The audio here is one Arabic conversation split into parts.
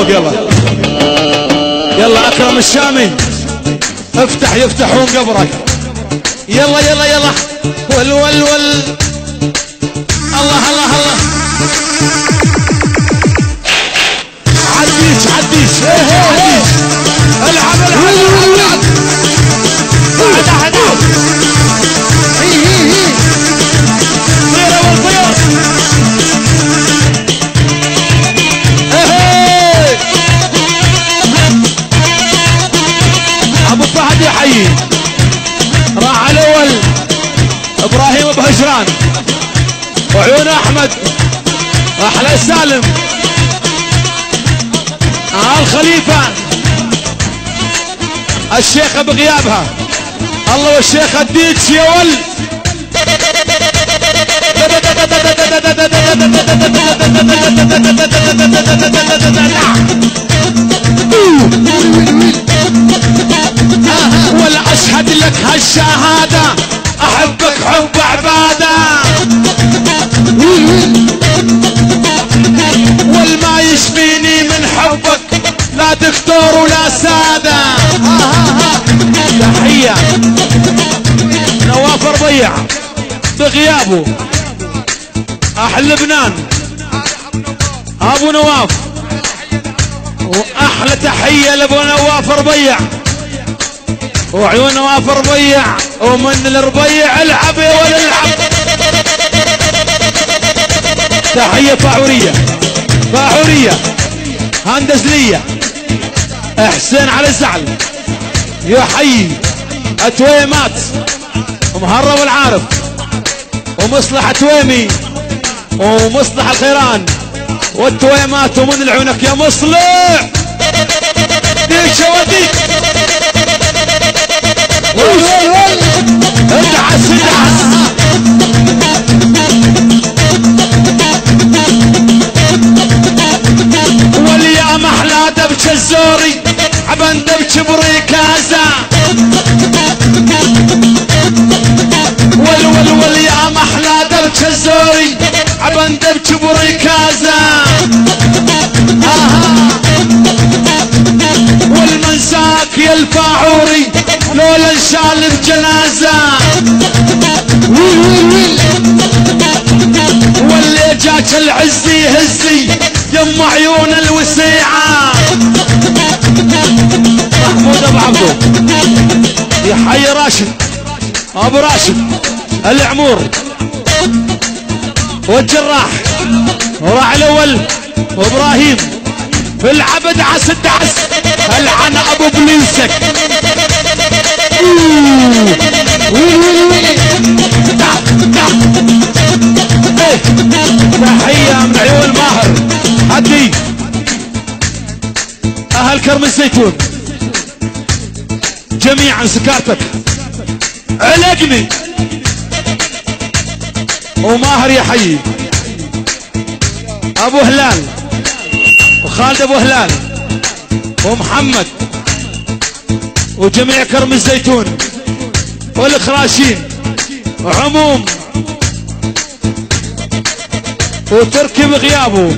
فوق يلا يلا اكرم الشامي افتح يفتحون قبرك يلا يلا يلا ول ول ول الله الله الله عديش عديش عديش العب العب العب طيرة والطير ابو فهد يحيي راح الاول ابراهيم بهجران وعيون احمد احلى سالم الخليفة الشيخة بغيابها الله والشيخة الديتش يا ول ولا اشهد لك هالشهادة احبك حب عبادة والما يشفيني من حبك لا دكتور ولا سادة تحية نواف ربيع بغيابه احلى لبنان ابو نواف واحلى تحية لابو نواف ربيع وعيون نواف ربيع ومن الربيع العب يا ولد العب تحية فاعورية فاعورية هندسلية حسين على الزعل يحيي اتويمات ومهرب العارف ومصلح اتويمي ومصلح الخيران والتويمات ومن العونك يا مصلح ديك شواديك ادعس ادعس واليا محلى دبش الزوري عبن دبش بريكازا ول يا محلى دبش الزوري عبن دبش بريكازا والمنساك يا الفاعوري لولا انشال بجنازة واللي جاك العزي هزي يم عيون الوسيعة محمود ابو عبدو يحيي راشد ابو راشد العمور والجراح وراح الاول وابراهيم في العبد عس الدعس العن ابو بليسك تحية من عيون ماهر هدي اهل كرم الزيتون جميعا سكاتك علقني وماهر يحيي ابو هلال وخالد ابو هلال ومحمد وجميع كرم الزيتون والخراشين وعموم وتركي بغيابه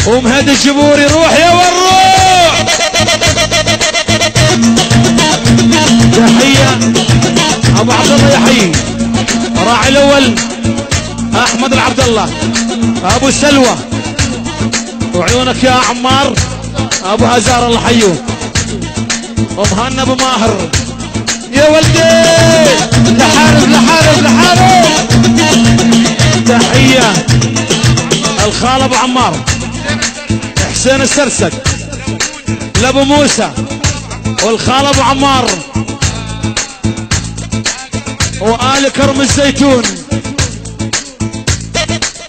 ومهدي الجبوري روح يا والروح تحية ابو عبد الله يحيي راعي الاول احمد العبد الله ابو سلوى وعيونك يا عمار ابو هزار الله حيوه ومهنا ابو ماهر يا ولدي لحارب لحارب لحارب تحية الخال ابو عمار حسين السرسك لابو موسى والخال ابو عمار وآل كرم الزيتون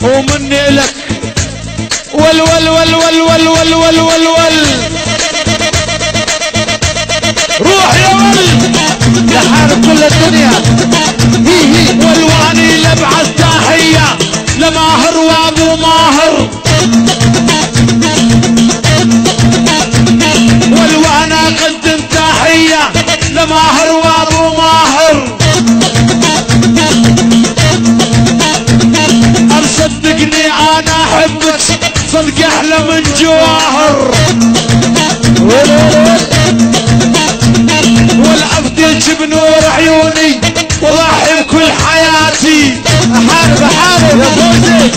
ومني لك ول ول ول ول ول ول ول ول ول روح يا ول لحارب كل الدنيا والواني لبعث تحية لماهر وابو ماهر والوانا قدم تحية لماهر وابو ماهر صدقني انا احبك صدق احلى من جوا زين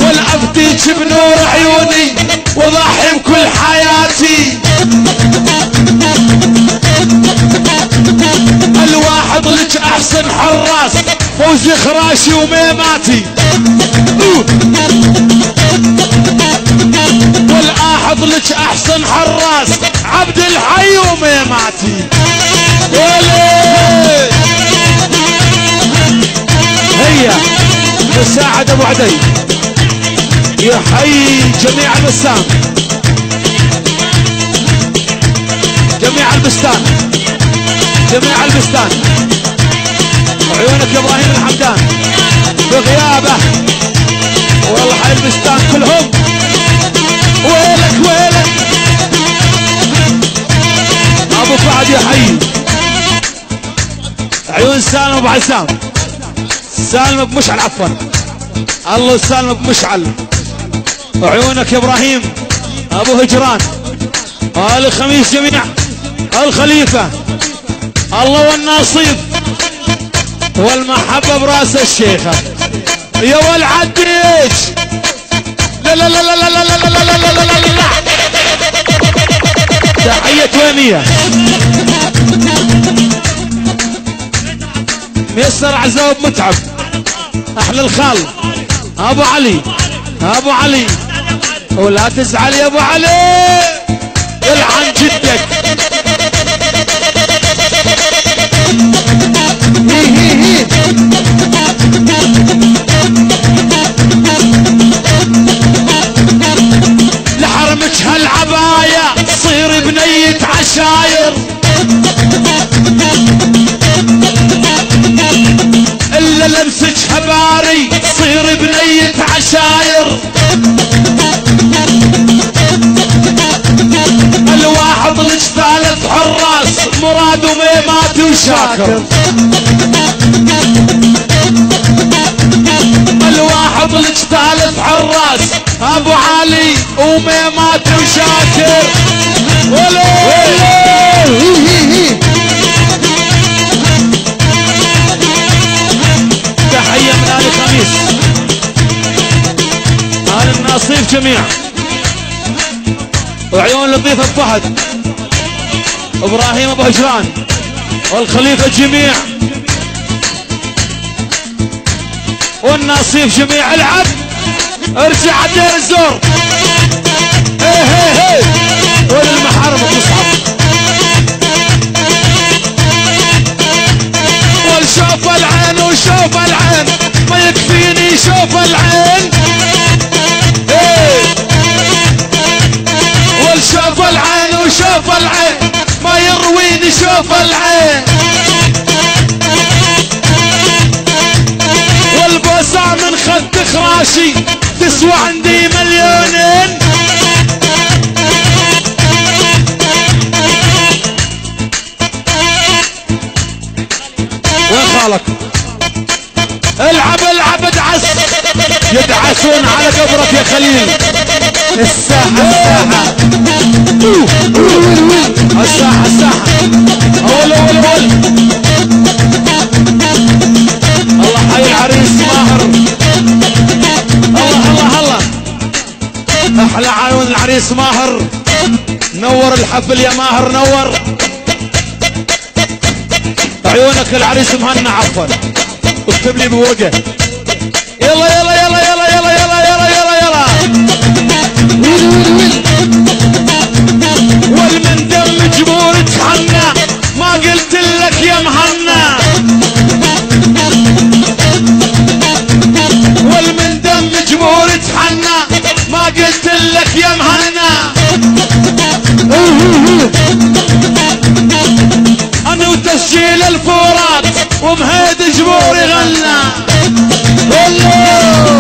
والعفتيك بنور عيوني وضحي بكل حياتي الواحد لك احسن حراس فوزي خراشي وميماتي والاحد لك احسن حراس عبد الحي وميماتي هيا مساعد ابو عدي يحيي جميع البستان جميع البستان جميع البستان وعيونك يا ابراهيم الحمدان بغيابه والله حي البستان كلهم ويلك ويلك ابو فهد يحيي عيون سالم ابو عزام سالم ابو مشعل عفوا الله سالم ابو مشعل وعيونك يا ابراهيم ابو هجران ال خميس جميع الخليفه الله والناصيب والمحبه براس الشيخه يا والعديج لا لا لا لا لا لا لا لا لا لا لا لا لا تحيه وينيه ميسر عزوب متعب احلى الخال ابو علي ابو علي ولا تزعل يا ابو علي يلعن جدك لحرمك هالعباية تصير بنية عشاير الا لمسك هباري تصير بنية عشاير الواحد لك ثالث حراس مراد وميماتي وشاكر الواحد لك ثالث حراس ابو علي وميماتي وشاكر تحية من آل خميس آل الناصيف جميع وعيون لطيفة فهد ابراهيم ابو هجران والخليفة جميع والناصيف جميع العب ارجع على دير الزور هي هي هي وللمحارم تصعب والشوف العين وشوف العين ما يكفيني شوف العين والشوف العين وشوف العين ما يرويني شوف العين والبوسة من خد خراشي تسوى عندي مليونين وين خالك العب العب ادعس يدعسون على قبرك يا خليل الساحة الساحة الساحة اول اول اول الله حي العريس ماهر الله الله الله احلى عيون العريس ماهر نور الحفل يا ماهر نور عيونك العريس مهنا عفوا اكتب لي بورقه يلا يلا يلا يلا يلا يلا يلا يلا يلا والمن دم جبور تحنى ما قلت لك يا مهنا والمن دم جبور تحنى ما قلت لك يا مهنا انا وتسجيل الفورات ومهيد جبور يغنى والله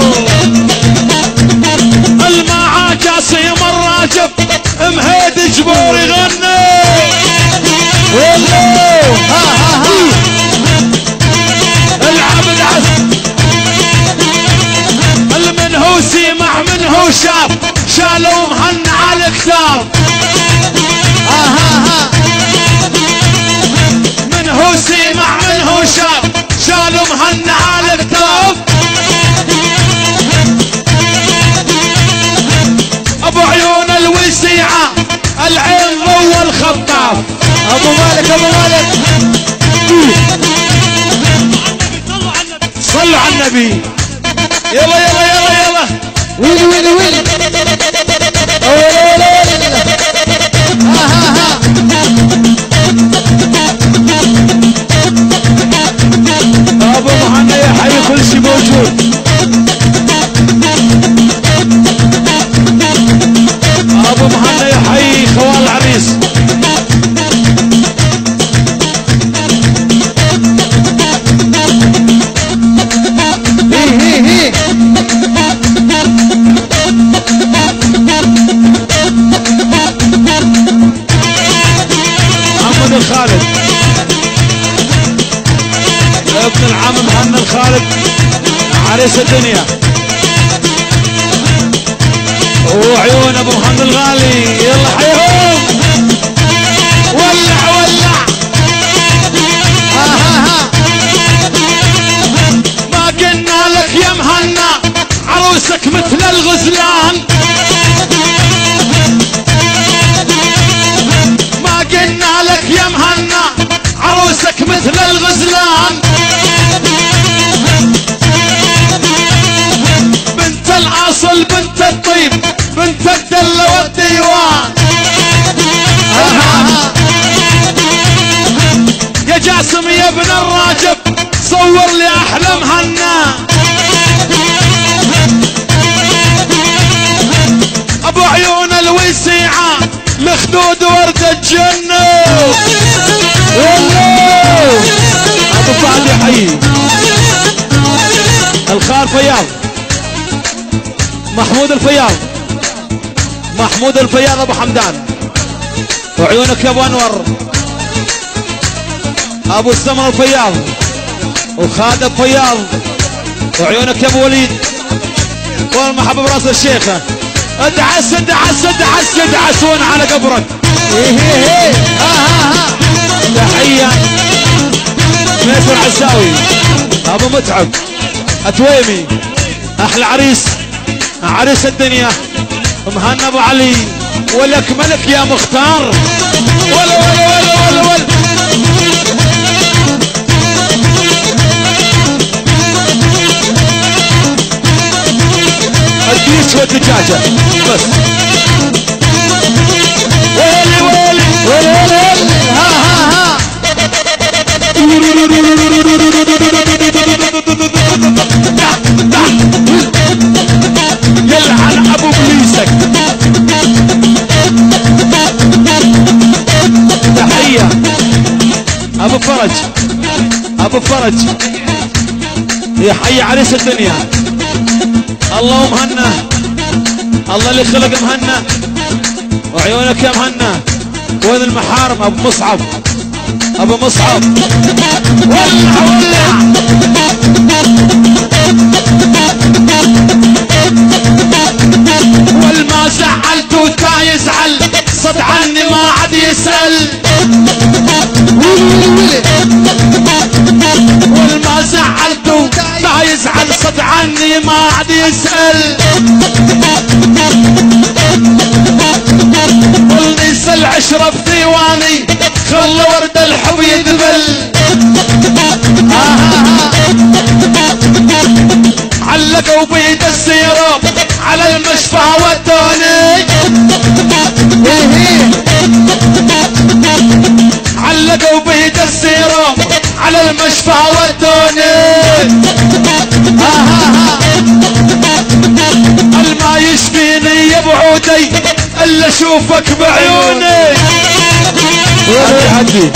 يلا يلا يلا يلا ويلي ويلي ويلي ابو مهنا يحيي كل شيء موجود. ابو مهنا يحيي خوال العريس. محمد الخالد ابن العم مهنا الخالد عريس الدنيا. وعيون ابو محمد الغالي يلا حيهم ولع ولع. ما قلنا لك يا مهنا عروسك مثل الغزلان. ما قلنا لك يا مهنا عروسك مثل الغزلان. بنت الاصل بنت الطيب بنت الدلة والديوان. يا جاسم يا ابن الراجب صور لي احلى مهنا. ابو عيون الوسيعة مخدود ورد الجنة. ابو فهد يحيي الخال فياض محمود الفياض. محمود الفياض ابو حمدان. وعيونك يا ابو انور. ابو السمر الفياض وخالد الفياض. وعيونك يا ابو وليد. والمحبة براس الشيخة. ادعس ادعس ادعس ادعس وين على قبرك. تحية ميسر عساوي. ابو متعب اتويمي احلى عريس عريس الدنيا مهنا ابو علي. ولك ملك يا مختار. ولا ولا ولا ولا ولا الديش والدجاجة بس. ويلي ويلي ويلي ويلي ها ها ها. يلعن ابو بليسك. تحية ابو فرج. ابو فرج يحيي عريس الدنيا. الله مهنا الله اللي خلق مهنا. وعيونك يا مهنا. وين المحارم ابو مصعب. ابو مصعب ولع ولع. والما زعلته تا يزعل صد عني ما عاد يسأل. والما زعلته تا يزعل صد عني ما عاد يسأل. والنيس العشرة في ديواني خلى ورد الحب يدبل. علقوا بيد السيراب على المشفى والدوني. علقوا بيد السيراب على المشفى والدوني. الما يشفيني يا بعودي الا اشوفك بعيوني. هدي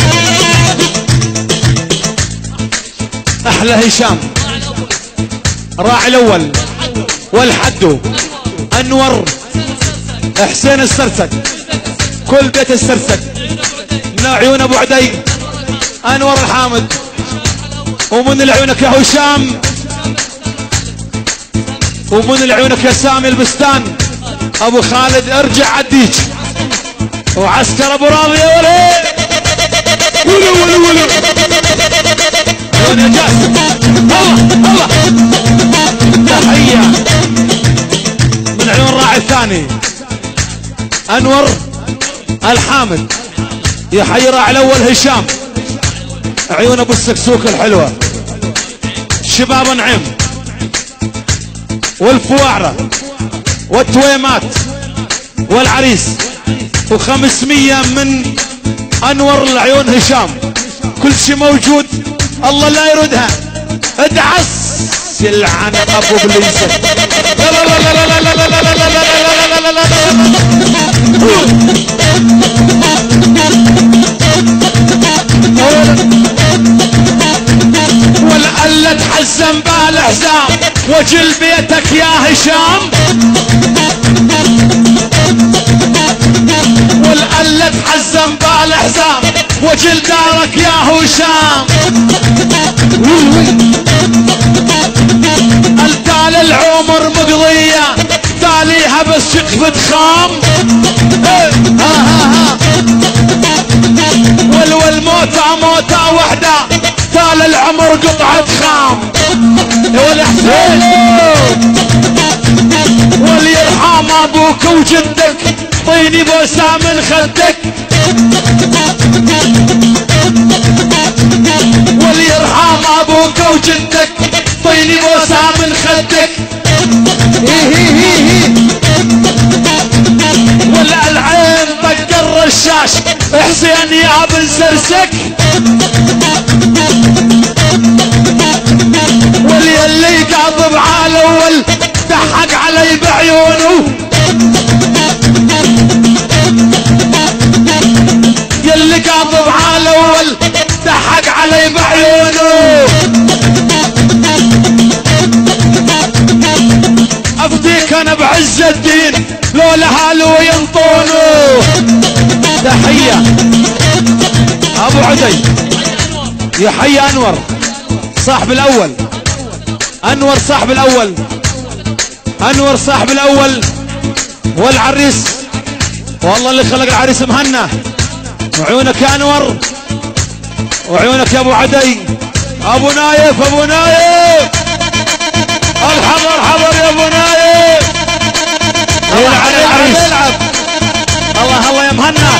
احلى هشام راعي الاول والحدو انور حسين السرسك. كل بيت السرسك من عيون ابو عدي انور الحامد. ومن العيونك يا هشام. ومن العيونك يا سامي البستان. ابو خالد ارجع عديك. وعسكر ابو راضي يا ولد. ولو ولو ولو عيون يا جاسم. الله الله تحية من عيون راعي الثاني انور الحامد. يحيي راعي الاول هشام. عيون ابو السكسوك الحلوة. شباب نعم والفوارة والتويمات والعريس، و500 من انور العيون هشام. كل شي موجود، الله لا يردها. ادعس يلعن ابو بليسة. لا لا لا لا لا لا لا لا لا لا لا ولا تحزم بالحزام وجل بيتك يا هشام. ولا تحزم بالحزام وجل دارك يا هشام. التال العمر مقضية تاليها بس شقفة خام. والموتى موتى وحدة تال العمر قطعة خام. والحسين وليرحم ابوك وجدك طيني بوسة من خدك. وليرحم ابوك وجدك طيني بوسة من خدك. ولا العين طق الرشاش حسين يا بن سرسك. واللي قاضب على الاول ضحك علي بعيونه. يلي قاضب على الاول ضحك علي بعيونه. افديك انا بعز الدين لولا هالو ينطونه. تحية ابو عدي، يحيى انور صاحب الاول، انور صاحب الاول، انور صاحب الاول. والعريس والله اللي خلق العريس مهنا. وعيونك يا انور وعيونك يا ابو عدي. ابو نايف ابو نايف الحضر حضر يا ابو نايف. العب العب الله الله يا مهنا.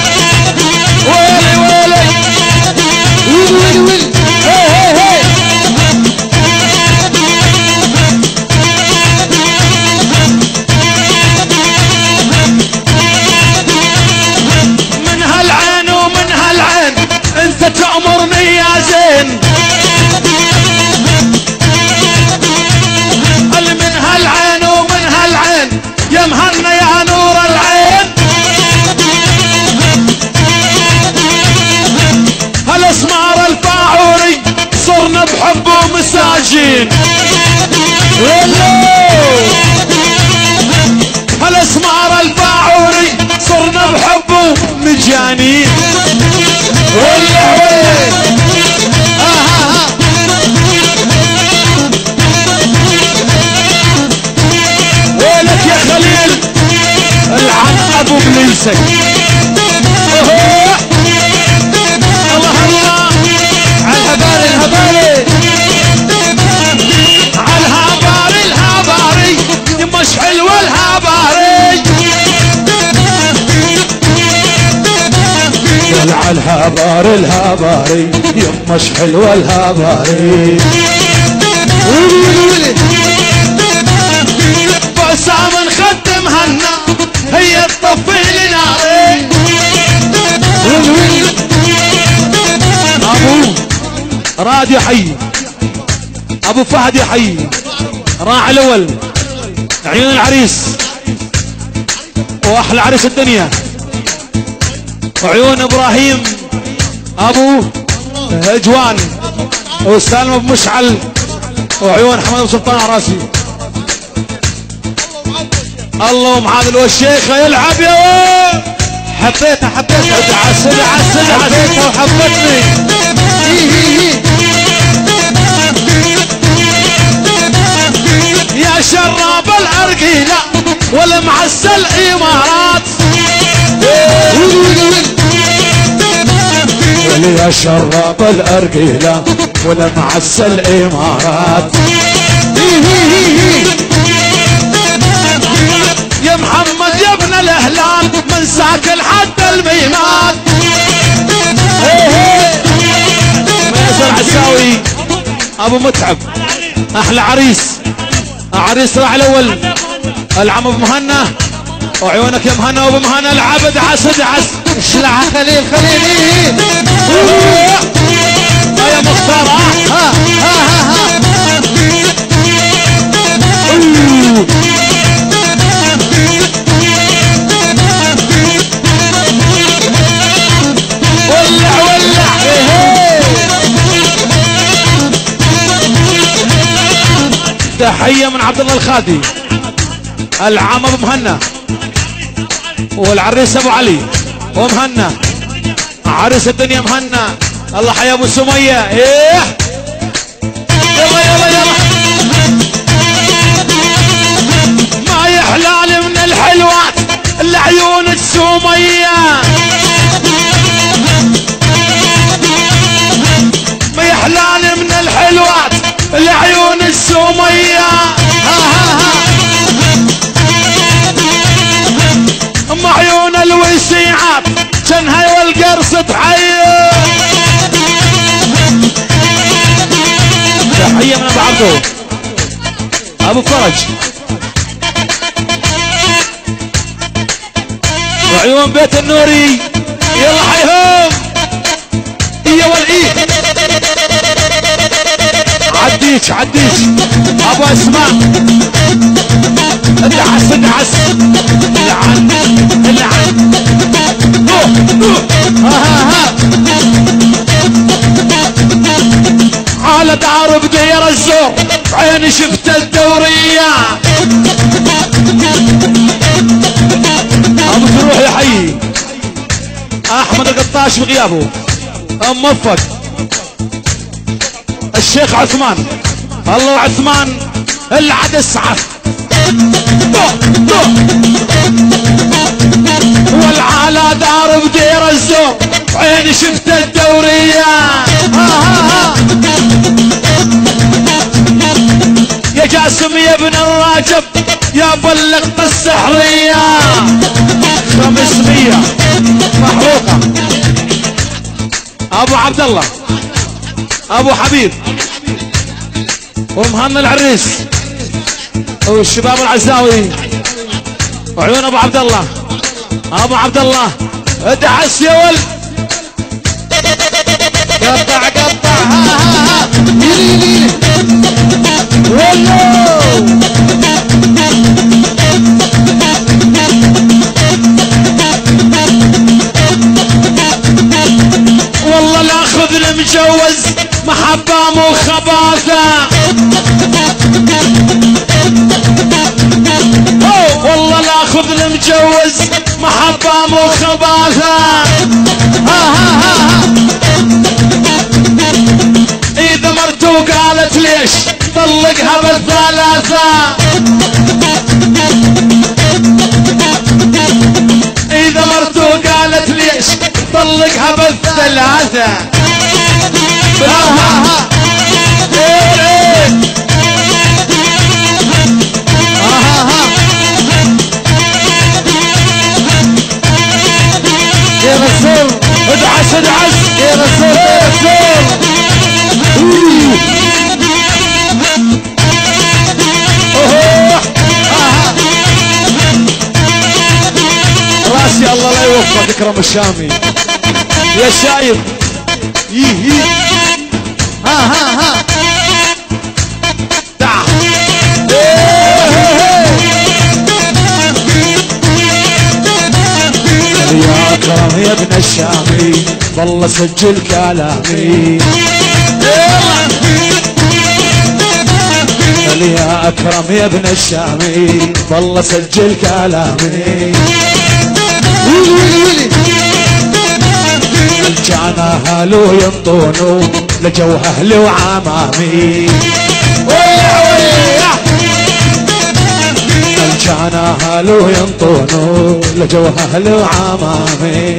ويلي ويلي ويلي ويلي ويلي. هي هي هي من هالعين ومن هالعين انت تأمرني يا زين. من هالعين ومن هالعين يا مهنا يا نور العين. هالاسمار الفاعوري صرنا بحبه مساجين. هالاسمار الفاعوري صرنا بحبه مجانين. ويلك يا خليل العن ابو بليسك. الله الله عالهباري الهباري عالهباري الهباري مش حلوة الهباري. عالهباري الهباري مش حلوة الهباري. بوسة من خد مهنا هي تطفي لي ناري. ابو راد يحيي، ابو فهد يحيي، راعي الاول، عيون العريس واحلى عريس الدنيا، وعيون ابراهيم ابو هجوان وسالم ابو مشعل، وعيون حمد ابو سلطان عراسي. الله ومعاذ والشيخة يلعب يا وين. حبيتها حبيتها عسل عسل حبيتها وحبتني. يا شراب الارقيلة ولا معسل امارات. يا شراب الارقيلة ولا معسل امارات. يا محمد يا ابن الاهلال من ساكن حتى الميمات. ميسر عساوي ابو متعب احلى عريس العريس راح الاول العم ابو مهنا وعيونك يا مهنا وابو مهنا العبد عسد عس اشلع خليل خليل يا مختار ها ولع ولع تحية من عبد الله الخادي العم ابو مهنا والعريس ابو علي ومهنا عريس الدنيا مهنا الله حيا ابو سمية ايه يلا يلا يلا ما يحلال من الحلوات العيون السمية ما يحلال من الحلوات العيون السمية ام عيون الوسيعات جنها والقرص تحيي تحية من ابو عبدو ابو فرج وعيون بيت النوري يلا حيهم يا والايه عديش عديش ابو اسماء ادعس ادعس العن العن ها على دار بدير الزور عيني شفت الدورية ابو تروح يحيي احمد القطاش بغيابه موفق الشيخ عثمان الله عثمان العدس عف والعالى دار بدير الزور عيني شفت الدورية يا جاسم يا ابن الراجب يا بلغت السحرية 500 محروقة ابو عبد الله ابو حبيب ومهنا العريس والشباب العزاوي وعيون ابو عبد الله ابو عبد الله ادعس يا ولد قطع قطع ها يلي والله لاخذ المجوز محبة مو خباثة والله لاخذ المجوز محبة مو خباثة اذا مرتو قالت ليش طلقها بالثلاثة اذا مرتو قالت ليش طلقها بالثلاثة يا رسول ادعس ادعس يا رسول يا رسول راسي الله لا يوفقك اكرم الشامي يا شايف ها تعال يا اكرم يا ابن الشامي والله سجل كلامي يا اكرم يا ابن الشامي والله سجل كلامي كان اهله ينطونوا لجو اهلي وعمامي كان اهله ينطونوا لجو اهلي وعمامي